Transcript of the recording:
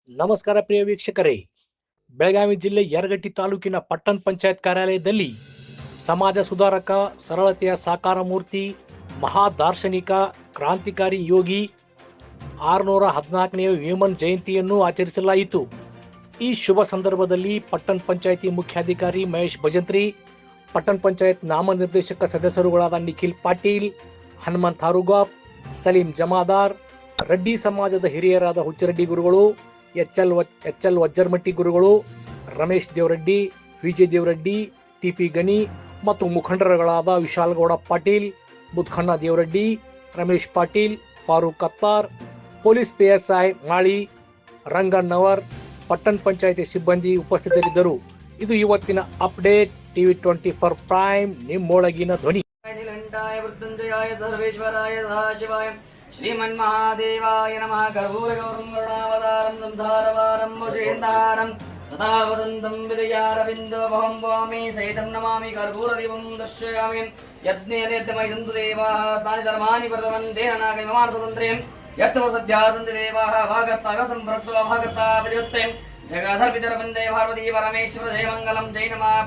ನಮಸ್ಕಾರ ಪ್ರಿಯ ವೀಕ್ಷಕರೇ. ಬೆಳಗಾವಿ ಜಿಲ್ಲೆ ಯರಗಟ್ಟಿ ತಾಲೂಕಿನ ಪಟ್ಟಣ ಪಂಚಾಯತ್ ಕಾರ್ಯಾಲಯದಲ್ಲಿ ಸಮಾಜ ಸುಧಾರಕ, ಸರಳತೆಯ ಸಾಕಾರ ಮೂರ್ತಿ, ಮಹಾ ದಾರ್ಶನಿಕ, ಕ್ರಾಂತಿಕಾರಿ ಯೋಗಿ 614ನೇ ವೇಮನ ಜಯಂತಿಯನ್ನು ಆಚರಿಸಲಾಯಿತು. ಈ ಶುಭ ಸಂದರ್ಭದಲ್ಲಿ ಪಟ್ಟಣ ಪಂಚಾಯಿತಿ ಮುಖ್ಯಾಧಿಕಾರಿ ಮಹೇಶ್ ಭಜಂತ್ರಿ, ಪಟ್ಟಣ ಪಂಚಾಯತ್ ನಾಮನಿರ್ದೇಶಕ ಸದಸ್ಯರುಗಳಾದ ನಿಖಿಲ್ ಪಾಟೀಲ್, ಹನುಮಂತ್ ಹಾರುಗಾಪ್, ಸಲೀಂ ಜಮಾದಾರ್, ರೆಡ್ಡಿ ಸಮಾಜದ ಹಿರಿಯರಾದ ಹುಚ್ಚರೆಡ್ಡಿ ಗುರುಗಳು, ಎಚ್ ಎಲ್ ವಜ್ಜರ್ಮಟ್ಟಿ ಗುರುಗಳು, ರಮೇಶ್ ದೇವರೆಡ್ಡಿ, ವಿಜಯ್ ದೇವರೆಡ್ಡಿ, ಟಿಪಿ ಗಣಿ ಮತ್ತು ಮುಖಂಡರುಗಳಾದ ವಿಶಾಲಗೌಡ ಪಾಟೀಲ್, ಬುದ್ಖಣ್ಣ ದೇವರೆಡ್ಡಿ, ರಮೇಶ್ ಪಾಟೀಲ್, ಫಾರೂಕ್ ಅತ್ತಾರ್, ಪೊಲೀಸ್ PSI ಮಾಳಿ, ರಂಗಣ್ಣವರ್, ಪಟ್ಟಣ ಪಂಚಾಯಿತಿ ಸಿಬ್ಬಂದಿ ಉಪಸ್ಥಿತರಿದ್ದರು. ಇದು ಇವತ್ತಿನ ಅಪ್ಡೇಟ್. ಟಿವಿ 24 ಪ್ರೈಮ್, ನಿಮ್ಮೊಳಗಿನ ಧ್ವನಿ. ಸರ್ವೇಶ್ವರಾಯ ಸದಾಶಿವಾಯ ಶ್ರೀಮನ್ಮಹಾದೇವಾಯ ನಮಃ. ಕರ್ಪೂರಗೌರಂ ಕರುಣಾವತಾರಂ ಸಂಸಾರವಾರಂ ಭುಜೇಂದಾರಂ ಸದಾ ವಸಂತಂ ವಿದಯಾರವಿಂದೋ ಭವಂ ಭವಾಮಿ ಸಹಿತಂ ನಮಾಮಿ ಕರ್ಪೂರದೀಪಂ ದರ್ಶಯಾಮಿ. ಯಜ್ಞೇನ ಯಜ್ಞಮಯ ಸಂತು ದೇವಾಃ ತಾನಿ ಧರ್ಮಾನಿ ಪ್ರಥಮಂತೆ ಅನಾಗಮಿ ಮಮಾನ ಸ್ವತಂತ್ರ್ಯಂ ಯತ್ರ ಸದ್ಯಾ ಸಂತು ದೇವಾಃ ಭಾಗರ್ತಾಗ ಸಂಪ್ರಕ್ತೋ ಭಾಗರ್ತಾ ಪ್ರತಿಪತ್ತೆ ಜಗಧರ್ಪಿತರ ವಂದೇ ಪಾರ್ವತಿ ಪರಮೇಶ್ವರ ಜಯ ಮಂಗಲಂ ಜೈ ನಮಃ.